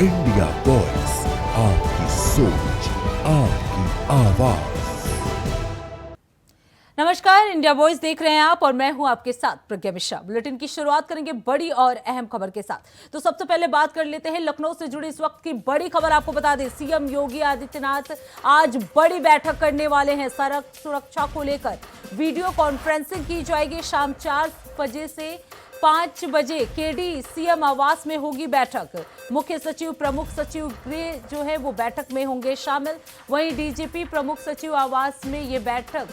India voice, आपकी सोच, आपकी आवाज। नमस्कार, इंडिया वॉइस देख रहे हैं आप और मैं हूं आपके साथ प्रज्ञा मिश्रा। बुलेटिन की शुरुआत करेंगे बड़ी और अहम खबर के साथ। तो सबसे पहले बात कर लेते हैं लखनऊ से जुड़ी इस वक्त की बड़ी खबर। आपको बता दें, सीएम योगी आदित्यनाथ आज बड़ी बैठक करने वाले हैं। सड़क सुरक्षा को लेकर वीडियो कॉन्फ्रेंसिंग की जाएगी। शाम 4 बजे से 5 बजे केडी सीएम आवास में होगी बैठक। मुख्य सचिव, प्रमुख सचिव गृह जो है वो बैठक में होंगे शामिल। वहीं डीजीपी प्रमुख सचिव आवास में ये बैठक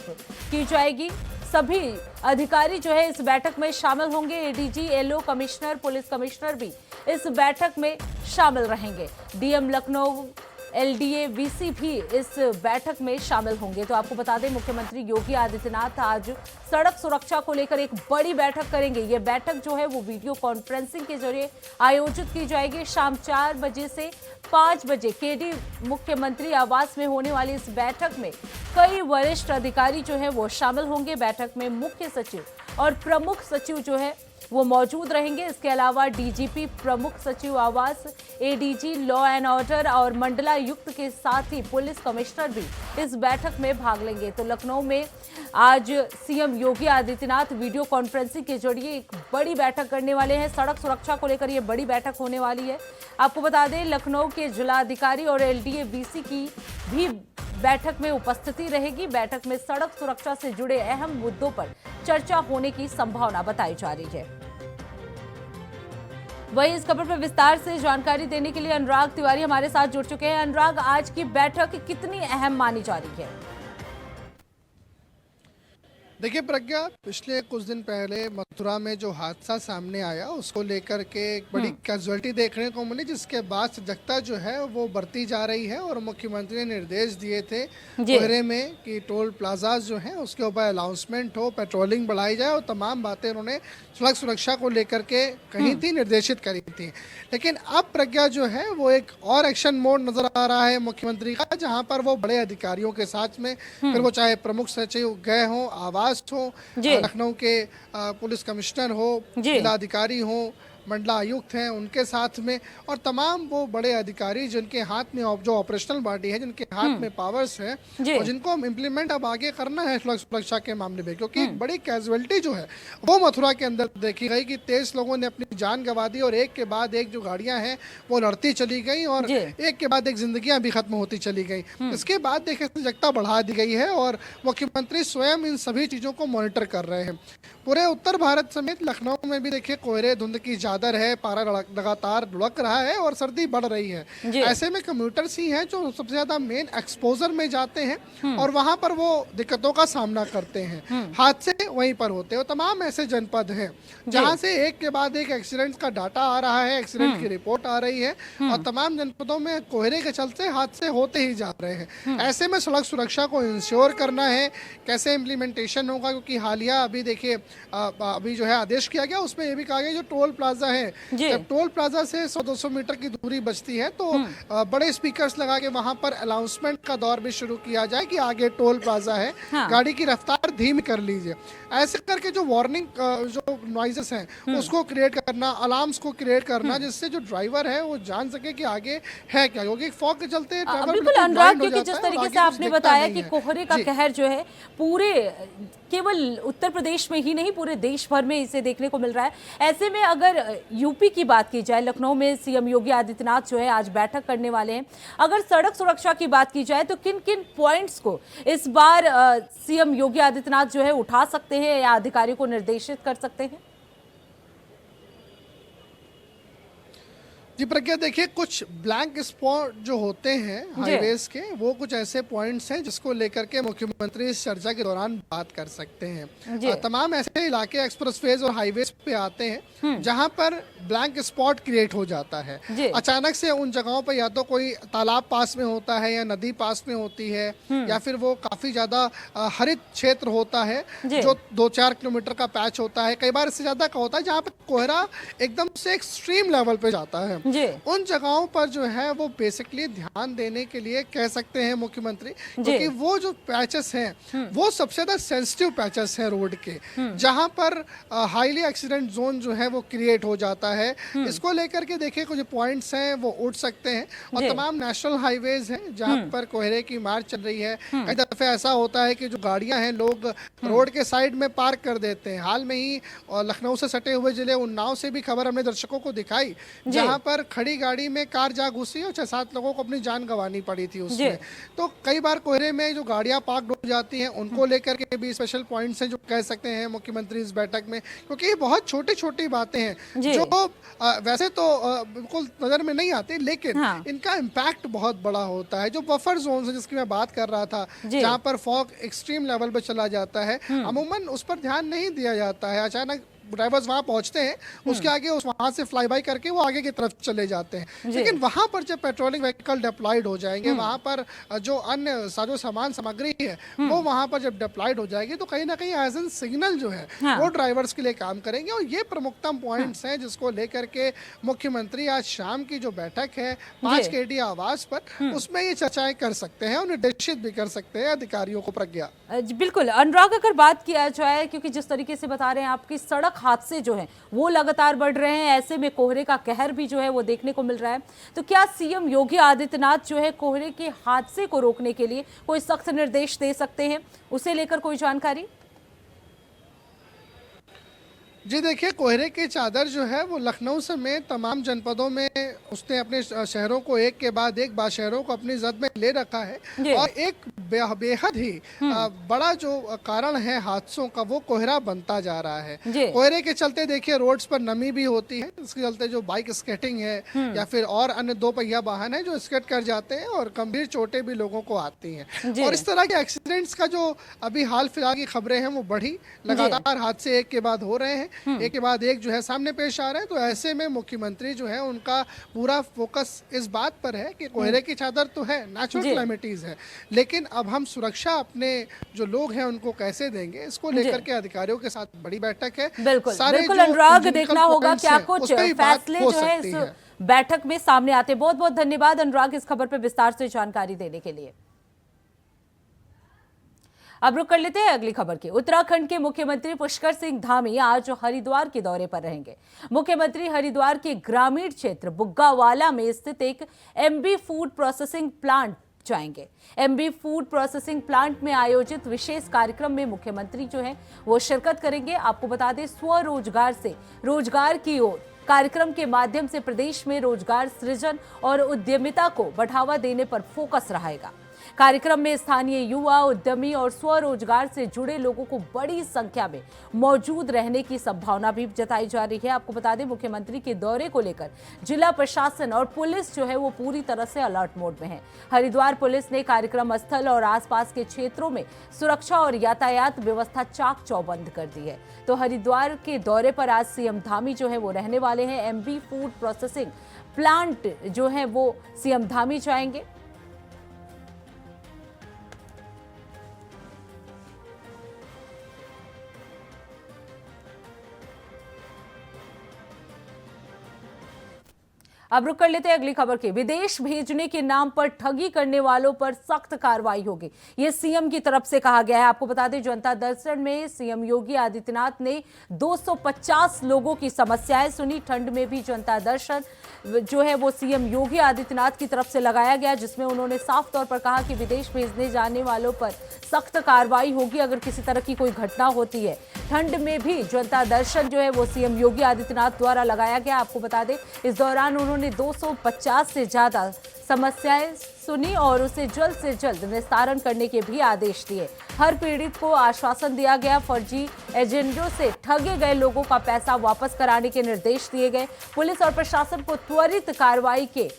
की जाएगी। सभी अधिकारी जो है इस बैठक में शामिल होंगे। ADG, LO, commissioner, police commissioner भी इस बैठक में शामिल रहेंगे। डीएम लखनऊ, एलडीए, वीसी भी इस बैठक में शामिल होंगे। तो आपको बता दें, मुख्यमंत्री योगी आदित्यनाथ आज सड़क सुरक्षा को लेकर एक बड़ी बैठक करेंगे। ये बैठक जो है वो वीडियो कॉन्फ्रेंसिंग के जरिए आयोजित की जाएगी। शाम 4 बजे से 5 बजे केडी मुख्यमंत्री आवास में होने वाली इस बैठक में कई वरिष्ठ अधिकारी जो है वो शामिल होंगे। बैठक में मुख्य सचिव और प्रमुख सचिव जो है वो मौजूद रहेंगे। इसके अलावा डीजीपी, प्रमुख सचिव आवास, एडीजी, लॉ एंड ऑर्डर और मंडलायुक्त के साथ ही पुलिस कमिश्नर भी इस बैठक में भाग लेंगे। तो लखनऊ में आज CM Yogi Adityanath video conferencing के जरिए एक बड़ी बैठक करने वाले हैं। सड़क सुरक्षा को लेकर यह बड़ी बैठक होने वाली है। आपको बता दें, लखनऊ के जिलाधिकारी और एलडीए, वीसी की भी बैठक में उपस्थिति रहेगी। बैठक में सड़क सुरक्षा से जुड़े अहम मुद्दों पर चर्चा होने की संभावना बताई जा रही है। वहीं इस खबर पर विस्तार से जानकारी देने के लिए अनुराग तिवारी हमारे साथ जुड़ चुके हैं। अनुराग, आज की बैठक कितनी अहम मानी जा रही है? देखिए प्रज्ञा, पिछले कुछ दिन पहले मथुरा में जो हादसा सामने आया उसको लेकर के एक बड़ी कैजुअलिटी देखने को मिली, जिसके बाद सजगता जो है वो बढ़ती जा रही है। और मुख्यमंत्री ने निर्देश दिए थे कोहरे में कि टोल प्लाजाज जो हैं उसके ऊपर अनाउंसमेंट हो, पेट्रोलिंग बढ़ाई जाए और तमाम बातें उन्होंने सड़क सुरक्षा को लेकर के कही थी, निर्देशित करी थी। लेकिन अब प्रज्ञा जो है वो एक और एक्शन मोड नजर आ रहा है मुख्यमंत्री का, जहाँ पर वो बड़े अधिकारियों के साथ में, फिर वो चाहे प्रमुख सचिव गए हों, आवास हो, लखनऊ के पुलिस कमिश्नर हो, जिलाधिकारी हो, मंडला आयुक्त हैं, उनके साथ में, और तमाम वो बड़े अधिकारी जिनके हाथ में जो ऑपरेशनल बॉडी है, जिनके हाथ में पावर्स है और जिनको इम्प्लीमेंट अब आगे करना है सुरक्षा के मामले में। क्योंकि एक बड़ी कैजुअलिटी जो है वो मथुरा के अंदर देखी गई कि 23 लोगों ने अपनी जान गंवा दी और एक के बाद एक जो गाड़ियां हैं वो लड़ती चली गई और एक के बाद एक जिंदगियां भी खत्म होती चली गई। इसके बाद देखिए सजगता बढ़ा दी गई है और मुख्यमंत्री स्वयं इन सभी चीजों को मॉनिटर कर रहे हैं। पूरे उत्तर भारत समेत लखनऊ में भी देखिए कोहरे, धुंध की चादर है, पारा लगातार लुढ़क रहा है और सर्दी बढ़ रही है। ऐसे में कम्यूटर्स ही हैं जो सबसे ज्यादा मेन एक्सपोजर में जाते हैं और वहां पर वो दिक्कतों का सामना करते हैं। हादसे वहीं पर होते हैं। तमाम ऐसे जनपद हैं जहां से एक के बाद एक एक्सीडेंट का डाटा आ रहा है, एक्सीडेंट की रिपोर्ट आ रही है और तमाम जनपदों में कोहरे के चलते हादसे होते ही जा रहे हैं। ऐसे में सड़क सुरक्षा को इंश्योर करना है, कैसे इम्प्लीमेंटेशन होगा, क्योंकि हालिया अभी देखिए अभी जो है आदेश किया गया, उसमें ये भी कहा गया जो टोल प्लाजा है, जब टोल प्लाजा से 100-200 मीटर की दूरी बचती है तो बड़े स्पीकर्स लगा के वहां पर अनाउंसमेंट का दौर भी शुरू किया जाए कि आगे टोल प्लाजा है, गाड़ी की रफ्तार धीमी कर लीजिए। ऐसे करके जो वार्निंग जो नॉइजेस हैं उसको क्रिएट करना, अलार्म्स को क्रिएट करना, जिससे जो ड्राइवर है वो जान सके कि आगे है क्या। क्योंकि फॉग के चलते बिल्कुल अनुराग, क्योंकि जिस तरीके से आपने बताया कि कोहरे का कहर जो है पूरे केवल उत्तर प्रदेश में ही नहीं पूरे देश भर में इसे देखने को मिल रहा है। ऐसे में अगर यूपी की बात की जाए, लखनऊ में सीएम योगी आदित्यनाथ जो है आज बैठक करने वाले हैं। अगर सड़क सुरक्षा की बात की जाए तो किन किन पॉइंट्स को इस बार सीएम योगी आदित्यनाथ जो है उठा सकते हैं या अधिकारियों को निर्देशित कर सकते हैं? जी प्रज्ञा, देखिए कुछ ब्लैंक स्पॉट जो होते हैं हाईवेज के, वो कुछ ऐसे पॉइंट्स हैं जिसको लेकर के मुख्यमंत्री इस चर्चा के दौरान बात कर सकते हैं। तमाम ऐसे इलाके एक्सप्रेसवेज और हाईवेज पे आते हैं जहां पर ब्लैंक स्पॉट क्रिएट हो जाता है। अचानक से उन जगहों पर या तो कोई तालाब पास में होता है या नदी पास में होती है या फिर वो काफी ज्यादा हरित क्षेत्र होता है जो 2-4 किलोमीटर का पैच होता है। कई बार इससे ज्यादा का होता है जहाँ पे कोहरा एकदम से एक्सट्रीम लेवल पे जाता है। जी। उन जगहों पर जो है वो बेसिकली ध्यान देने के लिए कह सकते हैं मुख्यमंत्री, क्योंकि वो जो पैचेस हैं वो सबसे ज्यादा सेंसिटिव पैचेस हैं रोड के, जहां पर हाईली एक्सीडेंट जोन जो है वो क्रिएट हो जाता है। इसको लेकर के देखिए कुछ पॉइंट्स हैं वो उठ सकते हैं, और तमाम नेशनल हाईवेज हैं जहां पर कोहरे की मार चल रही है। कई दफे ऐसा होता है कि जो गाड़ियां हैं लोग रोड के साइड में पार्क कर देते हैं। हाल में ही लखनऊ से सटे हुए जिले उन्नाव से भी खबर हमने दर्शकों को दिखाई, जहां पर खड़ी गाड़ी में कार जा घुसी और 6-7 लोगों को अपनी जान गंवानी पड़ी थी उसमें। तो कई बार कोहरे में जो गाड़ियां पार्क हो जाती हैं उनको लेकर के भी स्पेशल पॉइंट्स हैं जो कह सकते हैं मुख्यमंत्री इस बैठक में, क्योंकि ये बहुत छोटी छोटी बातें हैं जो वैसे तो बिल्कुल नजर में नहीं आती, लेकिन इनका इम्पैक्ट बहुत बड़ा होता है। जो बफर जोन है जिसकी मैं बात कर रहा था, जहाँ पर फॉग एक्सट्रीम लेवल पे चला जाता है, अमूमन उस पर ध्यान नहीं दिया जाता है। अचानक ड्राइवर्स वहां पहुंचते हैं, उसके आगे वहां से फ्लाई बाय करके वो आगे की तरफ चले जाते हैं। लेकिन वहां पर जब पेट्रोलिंग व्हीकल डिप्लॉयड हो जाएंगे, वहां पर जो अन्य साजो सामान सामग्री है वो वहां पर जब डिप्लॉयड हो जाएगी, तो कहीं ना कहीं एज एन सिग्नल जो है वो ड्राइवर्स के लिए काम करेंगे। और ये प्रमुखतम पॉइंट्स हैं जिसको लेकर के मुख्यमंत्री आज शाम की जो बैठक है 5 KD आवास पर, उसमें ये चर्चाएं कर सकते हैं और निर्देशित भी कर सकते हैं अधिकारियों को। प्रज्ञा बिल्कुल अनुराग, अगर बात किया जाए, क्योंकि जिस तरीके से बता रहे हैं आपकी सड़क हादसे जो हैं वो लगातार बढ़ रहे हैं, ऐसे में कोहरे का कहर भी जो है वो देखने को मिल रहा है, तो क्या सीएम योगी आदित्यनाथ जो है कोहरे के हादसे को रोकने के लिए कोई सख्त निर्देश दे सकते हैं, उसे लेकर कोई जानकारी? जी देखिए, कोहरे की चादर जो है वो लखनऊ समेत तमाम जनपदों में उसने अपने शहरों को एक के बाद एक शहरों को अपनी जद में ले रखा है। और एक बेहद ही बड़ा जो कारण है हादसों का वो कोहरा बनता जा रहा है। कोहरे के चलते देखिए रोड्स पर नमी भी होती है, इसके चलते जो बाइक स्केटिंग है या फिर और अन्य 2 पहिया वाहन है जो स्केट कर जाते हैं और गंभीर चोटें भी लोगों को आती हैं। और इस तरह के एक्सीडेंट्स का जो अभी हाल फिलहाल की खबरें हैं वो बढ़ी, लगातार हादसे एक के बाद हो रहे हैं, एक के बाद एक जो है सामने पेश आ रहे हैं। तो ऐसे में मुख्यमंत्री जो है उनका पूरा फोकस इस बात पर है कि कोहरे की चादर तो है, नेचुरल क्लाइमेटीज है, लेकिन अब हम सुरक्षा अपने जो लोग हैं उनको कैसे देंगे, इसको लेकर के अधिकारियों के साथ बड़ी बैठक है। बिल्कुल बिल्कुल अनुराग, देखना होगा क्या कुछ फैसले जो है इस बैठक में सामने आते। बहुत बहुत धन्यवाद अनुराग इस खबर पर विस्तार से जानकारी देने के लिए। अब रुक कर लेते हैं अगली खबर की। उत्तराखंड के मुख्यमंत्री पुष्कर सिंह धामी आज हरिद्वार के दौरे पर रहेंगे। मुख्यमंत्री हरिद्वार के ग्रामीण क्षेत्र बुग्गावाला में स्थित एक एमबी फूड प्रोसेसिंग प्लांट जाएंगे। एमबी फूड प्रोसेसिंग प्लांट में आयोजित विशेष कार्यक्रम में मुख्यमंत्री जो है वो शिरकत करेंगे। आपको बता दें, स्वरोजगार से रोजगार की ओर कार्यक्रम के माध्यम से प्रदेश में रोजगार सृजन और उद्यमिता को बढ़ावा देने पर फोकस रहेगा। कार्यक्रम में स्थानीय युवा, उद्यमी और स्वरोजगार से जुड़े लोगों को बड़ी संख्या में मौजूद रहने की संभावना भी जताई जा रही है। आपको बता दें, मुख्यमंत्री के दौरे को लेकर जिला प्रशासन और पुलिस जो है वो पूरी तरह से अलर्ट मोड में है। हरिद्वार पुलिस ने कार्यक्रम स्थल और आसपास के क्षेत्रों में सुरक्षा और यातायात व्यवस्था चाक चौबंद कर दी है। तो हरिद्वार के दौरे पर आज सीएम धामी जो है वो रहने वाले हैं। एमबी फूड प्रोसेसिंग प्लांट जो है वो सीएम धामी जाएंगे। अब रुक कर लेते हैं अगली खबर की। विदेश भेजने के नाम पर ठगी करने वालों पर सख्त कार्रवाई होगी, ये सीएम की तरफ से कहा गया है। आपको बता दें, जनता दर्शन में सीएम योगी आदित्यनाथ ने 250 लोगों की समस्याएं सुनी। ठंड में भी जनता दर्शन जो है वो सीएम योगी आदित्यनाथ की तरफ से लगाया गया, जिसमें उन्होंने साफ तौर पर कहा कि विदेश भेजने जाने वालों पर सख्त कार्रवाई होगी अगर किसी तरह की कोई घटना होती है। ठंड में भी जनता दर्शन जो है वो सीएम योगी आदित्यनाथ द्वारा लगाया गया। आपको बता दें, इस दौरान उन्होंने 250 से ज्यादा समस्याएं सुनी और उसे जल्द से जल्द निस्तारण करने के भी आदेश दिए। हर पीड़ित को आश्वासन दिया गया। फर्जी एजेंडों से ठगे गए लोगों का पैसा वापस कराने के निर्देश दिए गए। पुलिस और प्रशासन को त्वरित कार्रवाई के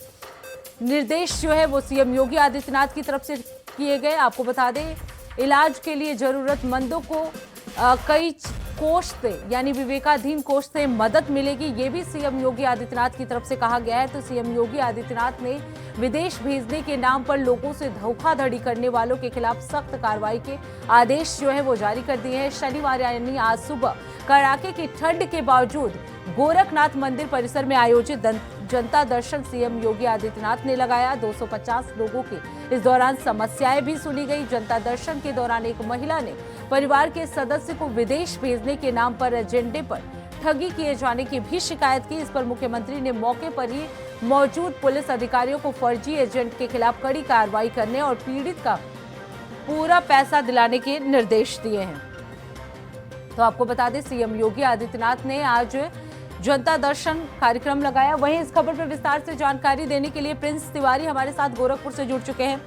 निर्देश जो है वो सीएम योगी आदित्यनाथ की तरफ से किए गए। आपको बता दें, इलाज के लिए जरूरतमंदों को कई कोष से यानी विवेकाधीन कोष से मदद मिलेगी, ये भी सीएम योगी आदित्यनाथ की तरफ से कहा गया है। तो सीएम योगी आदित्यनाथ ने विदेश भेजने के नाम पर लोगों से धोखाधड़ी करने वालों के खिलाफ सख्त कार्रवाई के आदेश जो है वो जारी कर दिए हैं। शनिवार यानी आज सुबह कड़ाके की ठंड के बावजूद गोरखनाथ मंदिर परिसर में आयोजित जनता दर्शन सीएम योगी आदित्यनाथ ने लगाया। 250 लोगों की इस दौरान समस्याएं भी सुनी गई। जनता दर्शन के दौरान एक महिला ने परिवार के सदस्य को विदेश भेजने के नाम पर एजेंडे पर ठगी किए जाने की भी शिकायत की। इस पर मुख्यमंत्री ने मौके पर ही मौजूद पुलिस अधिकारियों को फर्जी एजेंट के खिलाफ कड़ी कार्रवाई करने और पीड़ित का पूरा पैसा दिलाने के निर्देश दिए हैं। तो आपको बता दें, सीएम योगी आदित्यनाथ ने आज जनता दर्शन कार्यक्रम लगाया। वहीं इस खबर पर विस्तार से जानकारी देने के लिए प्रिंस तिवारी हमारे साथ गोरखपुर से जुड़ चुके हैं।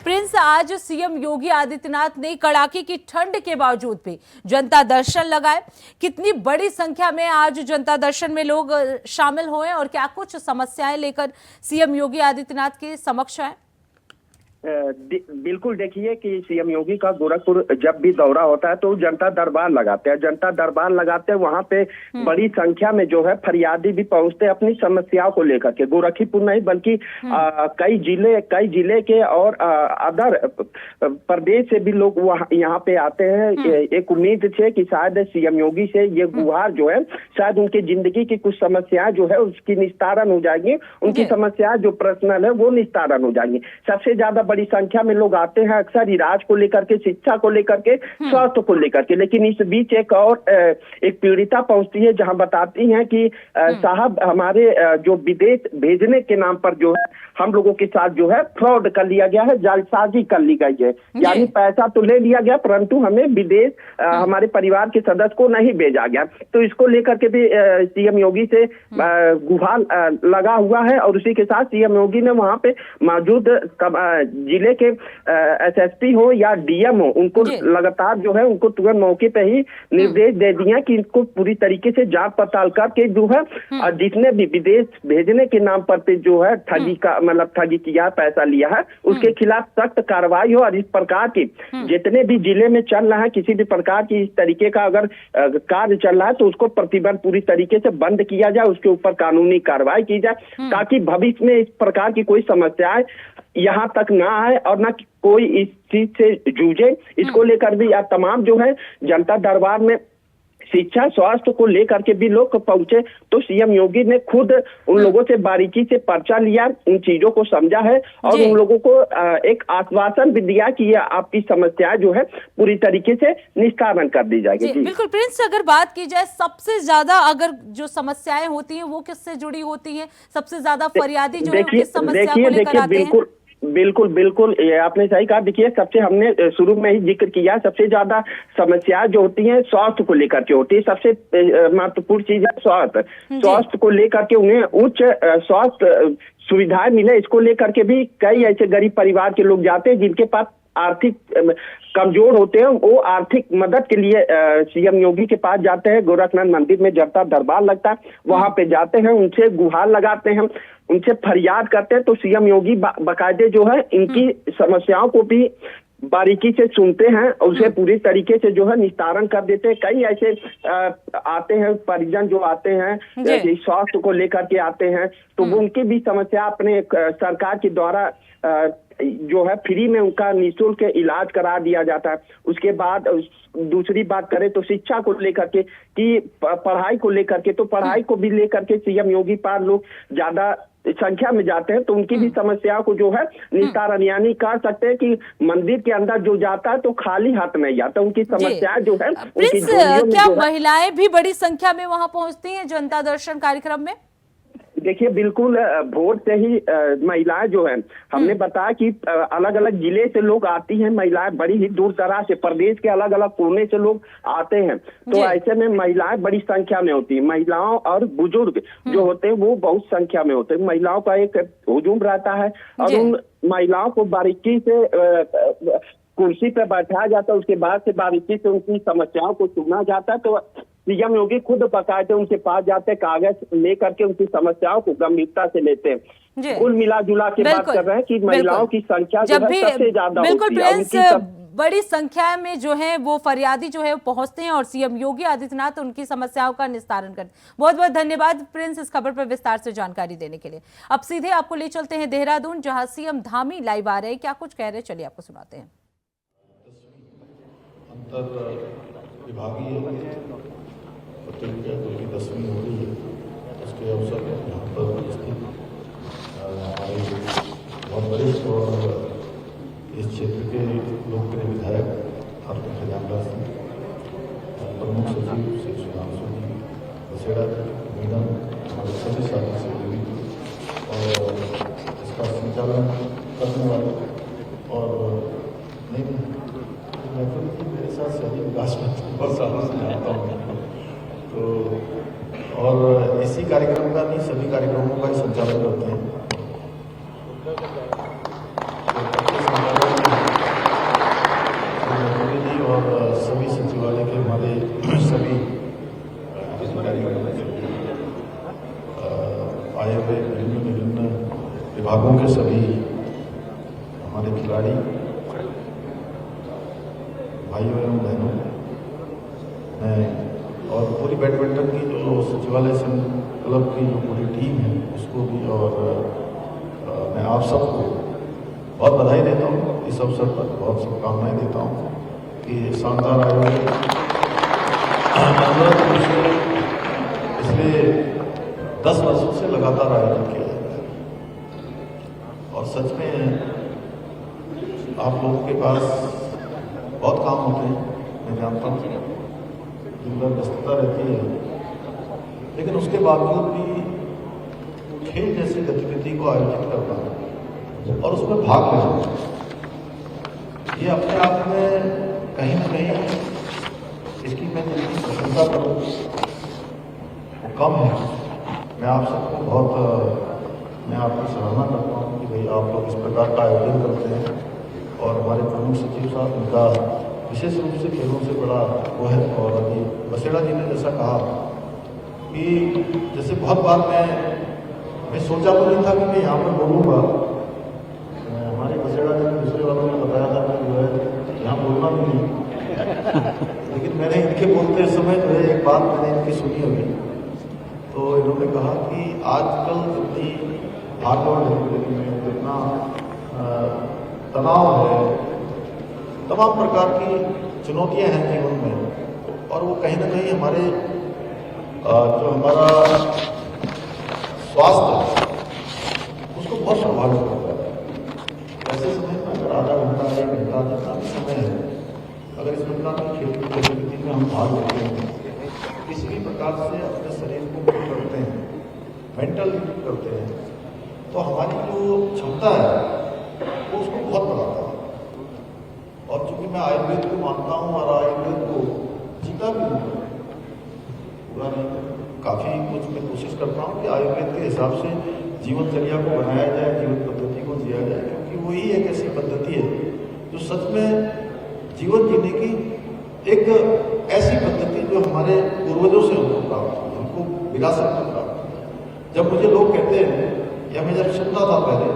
प्रिंस, आज सीएम योगी आदित्यनाथ ने कड़ाके की ठंड के बावजूद भी जनता दर्शन लगाए। कितनी बड़ी संख्या में आज जनता दर्शन में लोग शामिल हुए और क्या कुछ समस्याएं लेकर सीएम योगी आदित्यनाथ के समक्ष आए? बिल्कुल, देखिए कि सीएम योगी का गोरखपुर जब भी दौरा होता है तो जनता दरबार लगाते हैं। जनता दरबार लगाते हैं, वहाँ पे बड़ी संख्या में जो है फरियादी भी पहुंचते हैं अपनी समस्याओं को लेकर के। गोरखपुर नहीं बल्कि कई जिले के और अदर प्रदेश से भी लोग वहाँ यहाँ पे आते हैं। एक उम्मीद है कि शायद सीएम योगी से ये गुहार जो है शायद उनकी जिंदगी की कुछ समस्याएं जो है उसकी निस्तारण हो जाएगी, उनकी समस्याएं जो पर्सनल है वो निस्तारण हो जाएंगी। सबसे ज्यादा बड़ी संख्या में लोग आते हैं अक्सर इलाज को लेकर के, शिक्षा को लेकर के, स्वास्थ्य को लेकर के। लेकिन इस बीच एक पीड़िता पहुंचती है जहां बताती हैं कि साहब हमारे जो विदेश भेजने के नाम पर जो है हम लोगों के साथ जो है फ्रॉड कर लिया गया है, जालसाजी कर ली गई है। यानी पैसा तो ले लिया गया परंतु हमें विदेश हमारे परिवार के सदस्य को नहीं भेजा गया। तो इसको लेकर के भी सीएम योगी से गुहार लगा हुआ है और उसी के साथ सीएम योगी ने वहां पे मौजूद जिले के एसएसपी हो या डीएम हो, उनको लगातार जो है उनको तुरंत मौके पे ही निर्देश दे दिए कि इनको पूरी तरीके से जांच पड़ताल करके जो है जितने भी विदेश भेजने के नाम पर पे जो है ठगी किया, पैसा लिया है, उसके खिलाफ सख्त कार्रवाई हो। और इस प्रकार की जितने भी जिले में चल रहा है, किसी भी प्रकार की इस तरीके का अगर कार्य चल रहा है तो उसको प्रतिबंध पूरी तरीके से बंद किया जाए, उसके ऊपर कानूनी कार्रवाई की जाए ताकि भविष्य में इस प्रकार की कोई समस्याएं यहाँ तक ना आए और ना कोई इस चीज से जूझे। इसको लेकर भी या तमाम जो है जनता दरबार में शिक्षा स्वास्थ्य को लेकर के भी लोग पहुंचे तो सीएम योगी ने खुद उन लोगों से बारीकी से पर्चा लिया, उन चीजों को समझा है और उन लोगों को एक आश्वासन भी दिया कि ये आपकी समस्याएं जो है पूरी तरीके से निस्तारण कर दी जाएगी। बिल्कुल प्रिंस, अगर बात की जाए सबसे ज्यादा अगर जो समस्याएं होती हैं वो किससे जुड़ी होती है? सबसे ज्यादा फरियादी जो है किस समस्या को लेकर आते हैं? बिल्कुल ये आपने सही कहा। देखिए, सबसे हमने शुरू में ही जिक्र किया, सबसे ज्यादा समस्याएं जो होती हैं स्वास्थ्य को लेकर के होती है। सबसे महत्वपूर्ण चीज है स्वास्थ्य को लेकर के उन्हें उच्च स्वास्थ्य सुविधाएं मिले। इसको लेकर के भी कई ऐसे गरीब परिवार के लोग जाते हैं जिनके पास आर्थिक कमजोर होते हैं, वो आर्थिक मदद के लिए सीएम योगी के पास जाते हैं। गोरखनाथ मंदिर में जनता दरबार लगता है, वहां पे जाते हैं, उनसे गुहार लगाते हैं, उनसे फरियाद करते हैं। तो सीएम योगी बाकायदे जो है इनकी समस्याओं को भी बारीकी से सुनते हैं और उसे पूरी तरीके से जो है निस्तारण कर देते हैं। कई ऐसे आते हैं परिजन जो आते हैं स्वास्थ्य को लेकर के आते हैं तो वो उनकी भी समस्या अपने सरकार के द्वारा जो है फ्री में उनका निःशुल्क इलाज करा दिया जाता है। उसके बाद दूसरी बात करें तो शिक्षा को लेकर के कि पढ़ाई को लेकर के, तो पढ़ाई को भी लेकर के सीएम योगी पास लोग ज्यादा संख्या में जाते हैं तो उनकी भी समस्याओं को जो है निस्तारण यानी कह सकते हैं कि मंदिर के अंदर जो जाता है तो खाली हाथ नहीं जाता, उनकी समस्याएं जो है क्या महिलाएं भी बड़ी संख्या में वहां पहुंचती हैं जनता दर्शन कार्यक्रम में? देखिए, बिल्कुल भोर से ही महिलाएं जो है हमने बताया कि अलग अलग जिले से लोग आती हैं महिलाएं, बड़ी ही दूर दराज से प्रदेश के अलग अलग कोने से लोग आते हैं। तो ऐसे में महिलाएं बड़ी संख्या में होती है। महिलाओं और बुजुर्ग जो होते हैं वो बहुत संख्या में होते हैं। महिलाओं का एक हुजूम रहता है और उन महिलाओं को बारीकी से कुर्सी पे बैठाया जाता है, उसके बाद से बारीकी से उनकी समस्याओं को सुना जाता है। तो सीएम योगी खुद बाकायदे उनके पास जाते हैं, कागज लेकर के उनकी समस्याओं को गंभीरता से लेते हैं। कुल मिला जुला के बात कर रहे हैं कि महिलाओं की संख्या जो है सबसे ज्यादा होती है। बड़ी संख्या में जो है वो फरियादी जो है पहुंचते हैं और सीएम योगी आदित्यनाथ उनकी समस्याओं का निस्तारण करते हैं। बहुत बहुत धन्यवाद प्रिंस इस खबर पर विस्तार से जानकारी देने के लिए। अब सीधे आपको ले चलते हैं देहरादून, जहां सीएम धामी लाइव आ रहे हैं। क्या कुछ कह रहे हैं चलिए आपको सुनाते हैं। विभागीय प्रतियोगिता की 10वीं हो रही है, उसके अवसर पर यहाँ पर बसेड़ा मैडम हमारे सभी साथी सहयोगी और इसका संचालन करने वाले और नहीं मेरे साथ सभी विकास में बहुत सालों से आता हूँ तो और इसी कार्यक्रम का नहीं सभी कार्यक्रमों का ही संचालन करते हैं। और सभी सचिवालय के हमारे सभी आए हुए विभिन्न विभागों के सभी हमारे खिलाड़ी भाइयों एवं बहनों और पूरी बैडमिंटन की जो सचिवालय संघ क्लब की जो पूरी टीम है उसको भी और मैं आप सबको बहुत बधाई देता हूँ इस अवसर पर, बहुत शुभकामनाएं देता हूँ कि शानदार आयोजन पिछले 10 वर्षों से लगातार आयोजन किया जाता है और सच में आप लोगों के पास बहुत काम होते हैं, मैं जानता हूँ, दिन भर व्यस्तता रहती है, लेकिन उसके बावजूद भी खेल जैसी गतिविधि को आयोजित करना और उसमें भाग लेना ये अपने आप में कहीं ना कहीं इसकी मैं जितनी प्रशंसा करूँ वो कम है। मैं आप सबको बहुत मैं आपकी सराहना करता हूँ कि भाई आप लोग इस प्रकार का आयोजन करते हैं और हमारे प्रमुख सचिव साहब उनका विशेष रूप से खेलों से बड़ा वो है। और अभी बसेड़ा जी ने जैसा कहा कि जैसे बहुत बार मैं सोचा तो नहीं था कि मैं यहाँ पर बोलूँगा, हमारे बसेड़ा जी दूसरे वालों ने बताया था कि जो है यहाँ बोलना भी नहीं लेकिन मैंने इनके बोलते समय जो है एक बात मैंने इनकी सुनी होगी तो इन्होंने कहा कि आजकल जितनी भागदौड़ है जिंदगी में, जितना तनाव है, तमाम प्रकार की चुनौतियां हैं जीवन में और वो कहीं ना कहीं हमारे जो हमारा स्वास्थ्य है उसको बहुत प्रभावित करता है। ऐसे समय में अगर आधा घंटा 1 घंटा जितना भी समय है अगर इस प्रकार की खेल की गतिविधि में हम भाग लेते हैं, किसी भी प्रकार से अपने शरीर को फिट करते हैं, मेंटल करते हैं, तो हमारी जो क्षमता है वो उसको बहुत बढ़ाता है। और चूंकि मैं आयुर्वेद को मानता हूँ और आयुर्वेद को जीता भी हूँ, पूरा नहीं काफ़ी कुछ मैं कोशिश करता हूँ कि आयुर्वेद के हिसाब से जीवनचर्या को बनाया जाए, जीवन पद्धति को जिया जाए, क्योंकि वही एक ऐसी पद्धति है जो सच में जीवन जीने की एक ऐसी पद्धति जो हमारे पूर्वजों से हमको प्राप्त हुई, हमको विरासत में प्राप्त हुई। जब मुझे लोग कहते हैं या मैं जब सुनता था पहले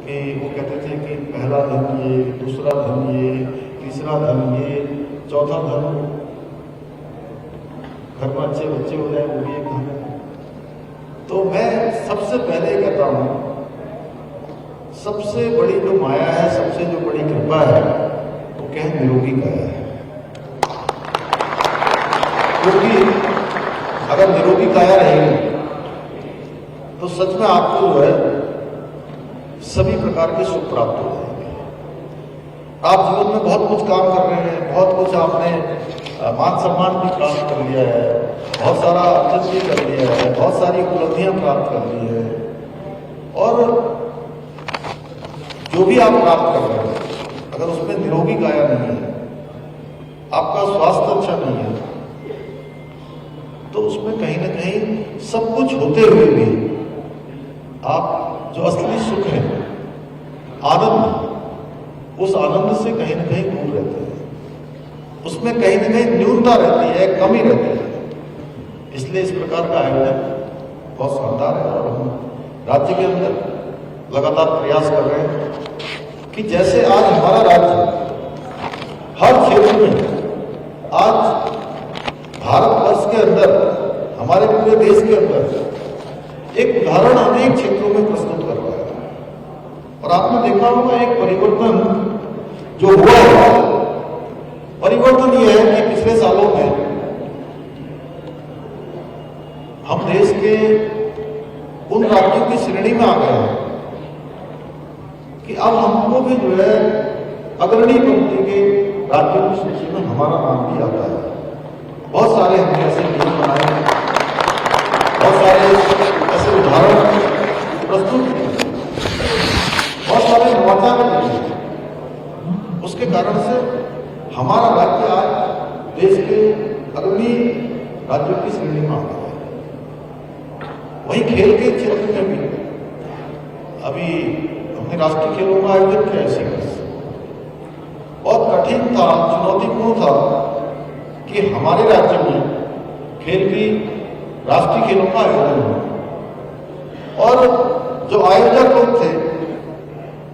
कि वो कहते थे कि पहला धन ये, दूसरा धन ये, तीसरा धन ये, चौथा धन घर में अच्छे बच्चे हो जाए वो भी एक धन है। तो मैं सबसे पहले कहता हूँ सबसे बड़ी जो माया है, सबसे जो बड़ी कृपा है वो क्या है? निरोगी काया है। क्योंकि अगर निरोगी काया रहेगी तो सच में आपको जो है सभी प्रकार के सुख प्राप्त हो जाएंगे। आप जीवन में बहुत कुछ काम कर रहे हैं, बहुत कुछ आपने मान सम्मान भी प्राप्त कर लिया है, बहुत सारा अर्जन भी कर लिया है, बहुत सारी उपलब्धियां प्राप्त कर ली है और जो भी आप प्राप्त कर रहे हैं अगर उसमें निरोगी काया नहीं है, आपका स्वास्थ्य अच्छा नहीं है, तो उसमें कहीं ना कहीं सब कुछ होते हुए भी आप जो असली सुख है, आनंद, उस आनंद से कहीं ना कहीं दूर रहते हैं, उसमें कहीं ना कहीं न्यूनता रहती है, कमी रहती है। इसलिए इस प्रकार का आयोजन बहुत शानदार है और हम राज्य के अंदर लगातार प्रयास कर रहे हैं कि जैसे आज हमारा राज्य हर क्षेत्र में, आज भारतवर्ष के अंदर, हमारे पूरे देश के अंदर एक उदाहरण अनेक क्षेत्रों में प्रस्तुत कर रहा है। और आपने देखा होगा एक परिवर्तन जो हुआ है, परिवर्तन यह है कि पिछले सालों में हम देश के उन राज्यों की श्रेणी में आ गए हैं कि अब हमको भी जो है अग्रणी पंक्ति के राज्यों की सूची में हमारा नाम भी आता है। बहुत सारे हमने ऐसे गेम बनाए, बहुत सारे ऐसे उदाहरण प्रस्तुत किए, बहुत सारे नवाचार किए। उसके कारण से हमारा राज्य आज देश के अग्रणी राज्यों की श्रेणी में आ गया है। वहीं खेल के क्षेत्र में भी अभी हमने राष्ट्रीय खेलों का आयोजन किया इसी वर्ष। बहुत कठिन था, चुनौतीपूर्ण था कि हमारे राज्य में खेल की राष्ट्रीय खेलों का आयोजन हुआ। और जो आयोजक लोग थे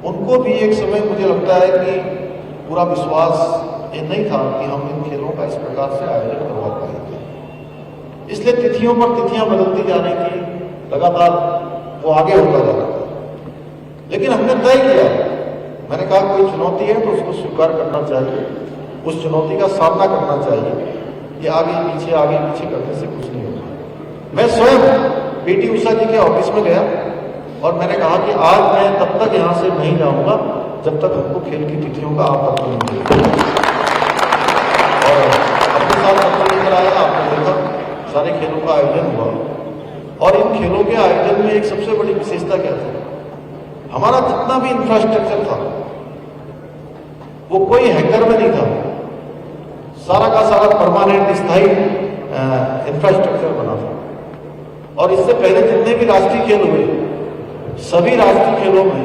उनको भी एक समय मुझे लगता है कि पूरा विश्वास ये नहीं था कि हम इन खेलों का इस प्रकार से आयोजन करवा पाएंगे। इसलिए तिथियों पर तिथियां बदलती जा रही थी, लगातार वो आगे होता जा रहा था। लेकिन हमने तय किया, मैंने कहा कोई चुनौती है तो उसको स्वीकार करना चाहिए, उस चुनौती का सामना करना चाहिए। ये आगे पीछे करने से कुछ नहीं होगा। मैं स्वयं पीटी उषा जी के ऑफिस में गया और मैंने कहा कि आज मैं तब तक यहाँ से नहीं जाऊंगा जब तक हमको खेल की तिथियों का आप पत्र नहीं देंगे। और अपने साथ पत्र लेकर आया, आपने देखा सारे खेलों का आयोजन हुआ। और इन खेलों के आयोजन में एक सबसे बड़ी विशेषता क्या थी, हमारा जितना भी इंफ्रास्ट्रक्चर था वो कोई हैकर में नहीं था, सारा का सारा परमानेंट स्थायी इंफ्रास्ट्रक्चर बना था। और इससे पहले जितने भी राष्ट्रीय खेल हुए, सभी राष्ट्रीय खेलों में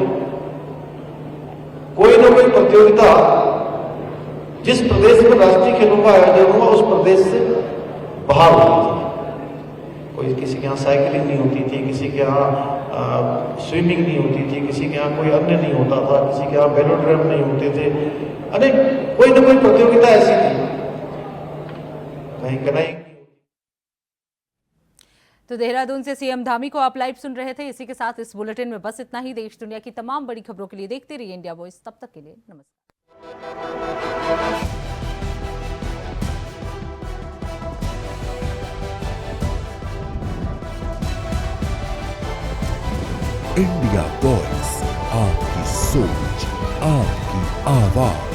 कोई ना कोई प्रतियोगिता जिस प्रदेश में राष्ट्रीय खेलों का आयोजन हुआ उस प्रदेश से बाहर होती थी। कोई किसी के यहाँ साइकिलिंग नहीं होती थी, किसी के यहाँ स्विमिंग नहीं होती थी, किसी के यहाँ कोई अन्य नहीं होता था, किसी के यहाँ वेलोड्रम नहीं होते थे। अरे कोई ना कोई प्रतियोगिता ऐसी थी, कहीं तो देहरादून से सीएम धामी को आप लाइव सुन रहे थे। इसी के साथ इस बुलेटिन में बस इतना ही। देश दुनिया की तमाम बड़ी खबरों के लिए देखते रहिए इंडिया वॉइस। तब तक के लिए नमस्कार। इंडिया वॉइस, आपकी सोच, आपकी आवाज।